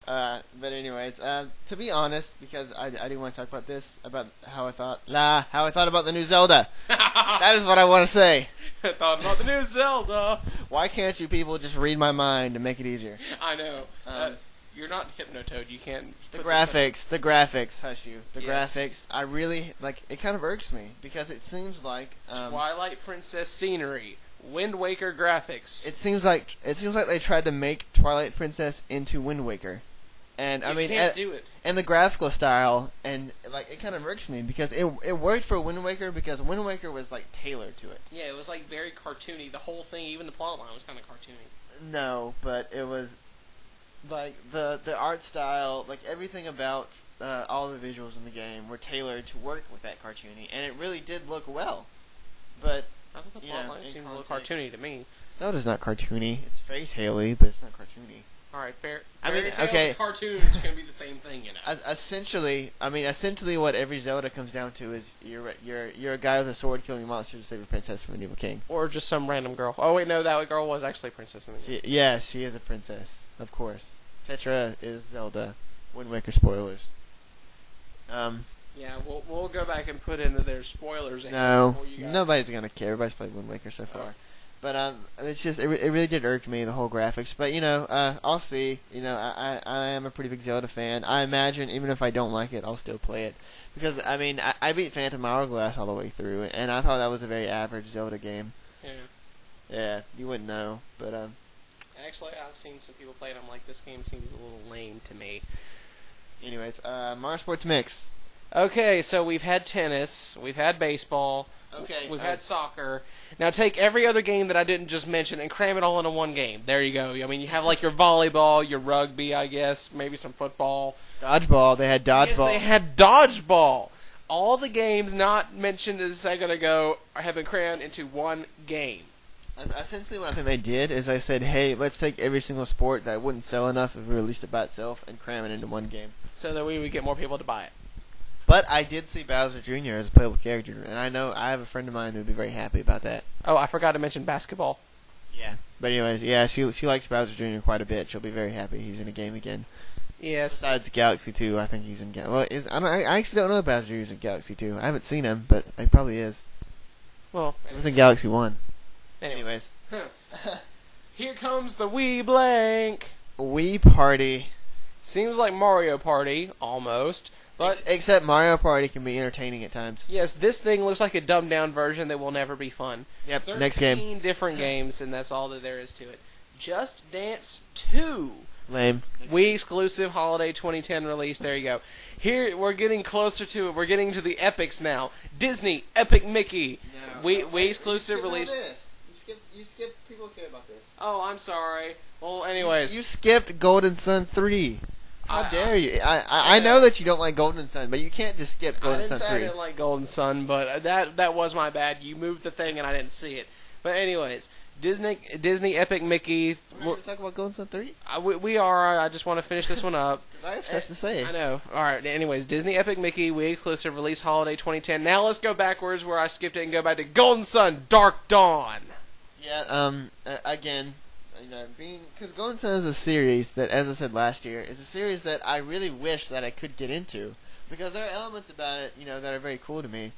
But anyways, to be honest, because I do want to talk about this, about how I thought about the new Zelda. That is what I want to say. I thought about the new Zelda. Why can't you people just read my mind and make it easier? I know. You're not Hypnotoad. You can't. The graphics, hush you. The Yes. graphics, I really, like, it kind of irks me, because it seems like, Twilight Princess scenery, Wind Waker graphics. it seems like they tried to make Twilight Princess into Wind Waker. And, I mean, can't do it. and the graphical style, and, like, it kind of irks me, because it worked for Wind Waker, because Wind Waker was, like, tailored to it. Yeah, it was like very cartoony. The whole thing, even the plot line, was kind of cartoony. No, but it was, like, the art style, like, everything about all the visuals in the game were tailored to work with that cartoony, and it really did look well. But I thought the you plot know, line in seemed a little context- cartoony to me. Zelda's not cartoony. It's fairy tale-y, but it's not cartoony. All right, fair. I mean, Fairy tales okay. and cartoons can be the same thing, you know. Essentially, what every Zelda comes down to is you're a guy with a sword killing monsters to save a princess from an evil king. Or just some random girl. Oh wait, no, that girl was actually a princess in the game. She is a princess, of course. Tetra is Zelda. Wind Waker spoilers. Yeah, we'll go back and put into their spoilers. No, for you guys. nobody's gonna care. Everybody's played Wind Waker so far. But it's just it really did irk me, the whole graphics. But I'll see. I am a pretty big Zelda fan. I imagine even if I don't like it, I'll still play it because I mean I beat Phantom Hourglass all the way through, and I thought that was a very average Zelda game. Yeah. Yeah, you wouldn't know, but Actually, I've seen some people play it. I'm like, this game seems a little lame to me. anyways, Mario Sports Mix. Okay, so we've had tennis, we've had baseball, Okay, we've had soccer. Now take every other game that I didn't just mention and cram it all into one game. There you go. I mean, you have like your volleyball, your rugby, I guess, maybe some football. Dodgeball. They had dodgeball. Yes, they had dodgeball. All the games not mentioned a second ago have been crammed into one game. Essentially, what I think they did is I said, hey, let's take every single sport that wouldn't sell enough if we released it by itself and cram it into one game. So that we would get more people to buy it. But I did see Bowser Jr. as a playable character, and I know I have a friend of mine who would be very happy about that. Oh, I forgot to mention basketball. Yeah. But anyways, yeah, she likes Bowser Jr. quite a bit. She'll be very happy he's in a game again. Yes. Besides Galaxy 2, I think he's in I actually don't know if Bowser Jr. is in Galaxy 2. I haven't seen him, but he probably is. Well, He was in Galaxy 1. anyways. Here comes the Wii Blank. Wii Party. Seems like Mario Party, almost. But Except Mario Party can be entertaining at times. yes, this thing looks like a dumbed down version that will never be fun. Yep, 13 next game. different games, and that's all that there is to it. Just Dance 2. Lame. Wii exclusive holiday 2010 release. There you go. Here we're getting closer to it. We're getting to the epics now. Disney Epic Mickey. No. Wii exclusive release. You skipped people care about this. Oh, I'm sorry. Well, anyways, You skipped Golden Sun 3. How I- dare you? I know that you don't like Golden Sun, but you can't just skip I Golden didn't Sun say I 3. didn't like Golden Sun, but that was my bad. You moved the thing and I didn't see it. But anyways, Disney Epic Mickey. We're going to talk about Golden Sun 3? We are. I just want to finish this one up. Because I have stuff to say. I know. All right. Anyways, Disney Epic Mickey Wii exclusive release holiday 2010. Now let's go backwards where I skipped it and go back to Golden Sun Dark Dawn. Yeah, again, because Golden Sun is a series that, as I said last year, is a series that I really wish that I could get into, because there are elements about it, that are very cool to me,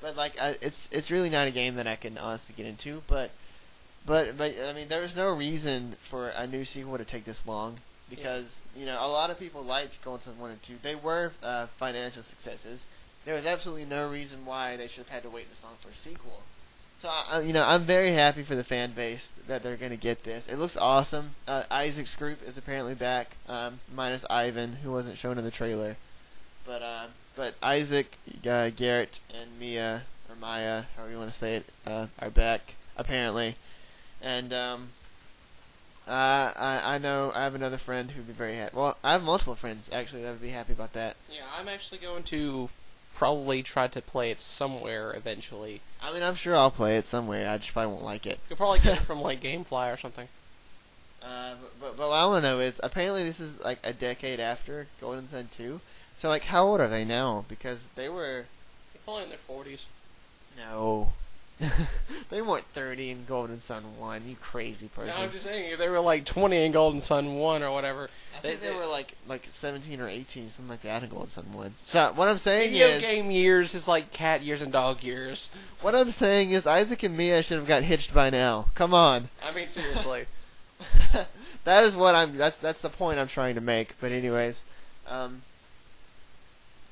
but it's really not a game that I can honestly get into. But I mean, there is no reason for a new sequel to take this long, because a lot of people liked Golden Sun 1 and 2. They were financial successes. There was absolutely no reason why they should have had to wait this long for a sequel. So, I'm very happy for the fan base that they're going to get this. It looks awesome. Isaac's group is apparently back, minus Ivan, who wasn't shown in the trailer. But Isaac, Garrett, and Mia, or Maya, however you want to say it, are back, apparently. And, I know I have another friend who'd be very happy. Well, I have multiple friends, actually, that would be happy about that. Yeah, I'm actually going to probably try to play it somewhere eventually. I mean, I'm sure I'll play it somewhere. I just probably won't like it. You'll probably get it from like GameFly or something. But what I want to know is, apparently this is like a decade after Golden Sun 2. So, like, how old are they now? Because they were... They're probably in their 40s. No. They weren't 30 in Golden Sun 1, you crazy person. No, I'm just saying, if they were like 20 in Golden Sun 1 or whatever. I think they were like 17 or 18, something like that, in Golden Sun 1. So what I'm saying video game years is like cat years and dog years. What I'm saying is Isaac and Mia should have got hitched by now. Come on. I mean, seriously. That is what that's the point I'm trying to make. But anyways,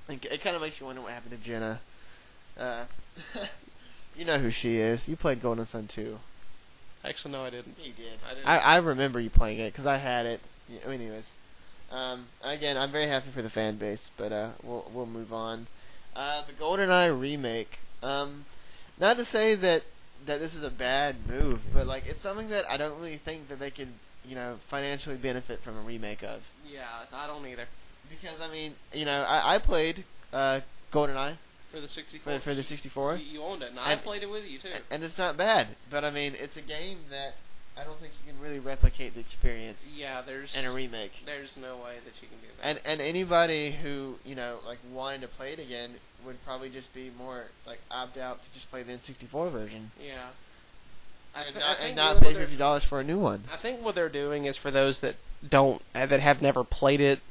it kind of makes you wonder what happened to Jenna. You know who she is. You played Golden Sun 2. Actually, no, I didn't. You did. I didn't. I remember you playing it because I had it. Yeah, anyways, again, I'm very happy for the fan base, but we'll move on. The GoldenEye remake. Not to say that this is a bad move, but like it's something that I don't really think that they could, financially benefit from a remake of. Yeah, I don't either. Because I mean, I played GoldenEye For the 64. for the 64. You owned it, and I played it with you too. And it's not bad, but I mean, it's a game that I don't think you can really replicate the experience. Yeah, there's in a remake. There's no way that you can do that. And anybody who wanted to play it again would probably just be more like opt out to just play the N64 version. Yeah. And not pay $50 for a new one. I think what they're doing is for those that have never played it,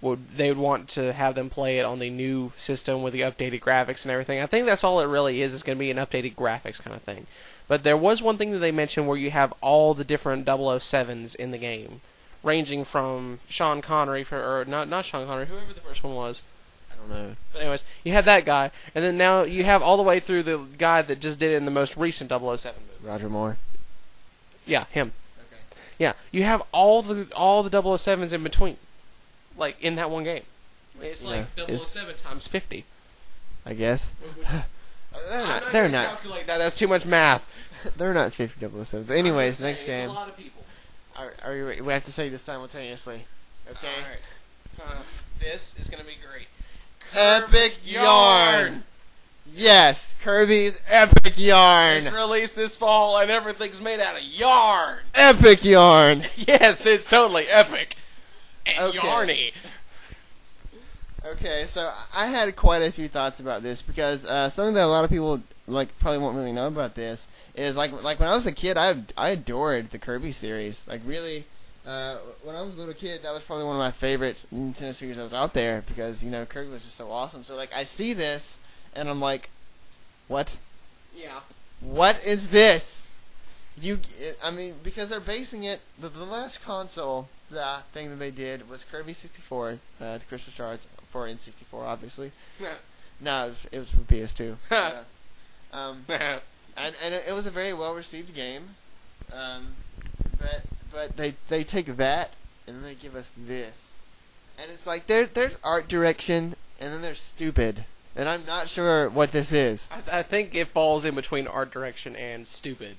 they would want to have them play it on the new system with the updated graphics and everything. I think that's all it really is. It's going to be an updated graphics kind of thing. But there was one thing that they mentioned where you have all the different 007s in the game, ranging from Sean Connery, or not Sean Connery, whoever the first one was. I don't know. But anyways, you have that guy, and then now you have all the way through the guy that just did it in the most recent 007 movie. Roger Moore. Yeah, him. Okay. Yeah, you have all the 007s in between, like in that one game. It's like 007 times 50. I guess. They're not. Calculate that. That's too much math. They're not 50 007s. Anyways, next game. It's a lot of people. Are you ready? We have to say this simultaneously. Okay. All right. This is gonna be great. Epic Yarn. Yes, Kirby's Epic Yarn. It's released this fall, and everything's made out of yarn. Epic Yarn. Yes, it's totally epic and Okay. yarny. Okay, so I had quite a few thoughts about this because something that a lot of people probably won't really know about this is like when I was a kid, I adored the Kirby series. Like really, when I was a little kid, that was probably one of my favorite Nintendo series that was out there because Kirby was just so awesome. So like I see this and I'm like, what? Yeah. What is this? Because they're basing it. The last console thing that they did was Kirby 64, the Crystal Shards for N64, obviously. No, it was for PS2. And it was a very well received game. But they take that and then they give us this, and it's like there's art direction and then there's stupid. And I'm not sure what this is. I think it falls in between art direction and stupid.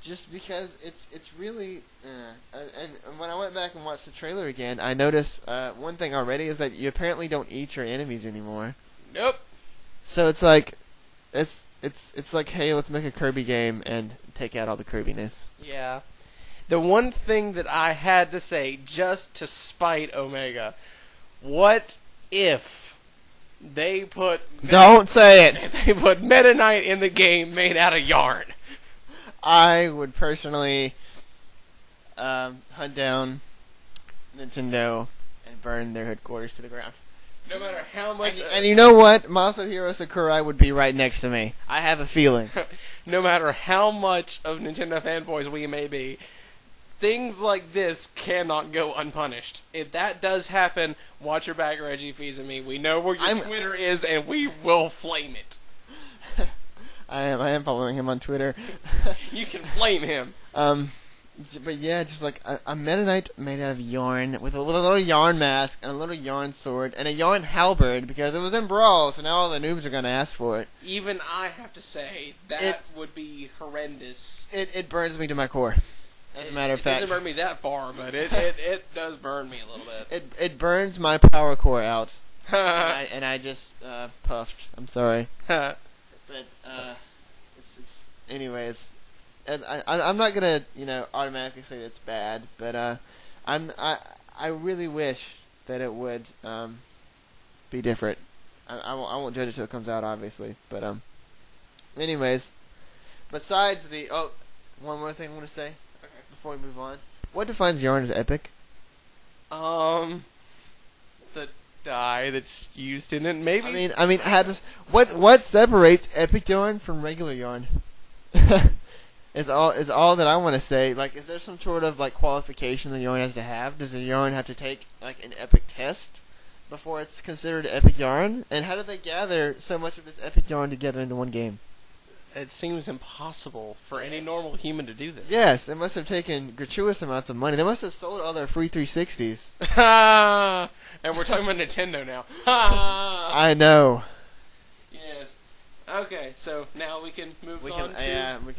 Just because it's really... and when I went back and watched the trailer again, I noticed one thing already is that you apparently don't eat your enemies anymore. Nope. So it's like... It's like, hey, let's make a Kirby game and take out all the Kirbiness. Yeah. The one thing that I had to say, just to spite Omega, what if... they put... Don't say it! They put Meta Knight in the game made out of yarn. I would personally hunt down Nintendo and burn their headquarters to the ground. No matter how much... And you know what? Masahiro Sakurai would be right next to me. I have a feeling. No matter how much of Nintendo fanboys we may be, things like this cannot go unpunished. If that does happen, watch your back, Reggie Fils-Aimé. We know where your Twitter is, and we will flame it. I am following him on Twitter. You can flame him. But yeah, just like a Meta Knight made out of yarn with a little yarn mask and a little yarn sword and a yarn halberd because it was in Brawl, so now all the noobs are gonna ask for it. Even I have to say that would be horrendous. It burns me to my core. As a matter of fact, it doesn't burn me that far, but it does burn me a little bit. It burns my power core out, and I just puffed. I'm sorry. But it's anyways. I'm not gonna automatically say it's bad, but I really wish that it would be different. I won't judge it till it comes out, obviously, but anyways, besides one more thing I want to say before we move on. What defines yarn as epic? The dye that's used in it, maybe. I mean, how does what separates epic yarn from regular yarn? is all that I want to say. Like, is there some sort of like qualification the yarn has to have? Does the yarn have to take like an epic test before it's considered epic yarn? And how do they gather so much of this epic yarn together into one game? It seems impossible for any normal human to do this. Yes, they must have taken gratuitous amounts of money. They must have sold all their free 360s. And we're talking about Nintendo now. I know. Yes. Okay, so now we can move on to... Yeah, we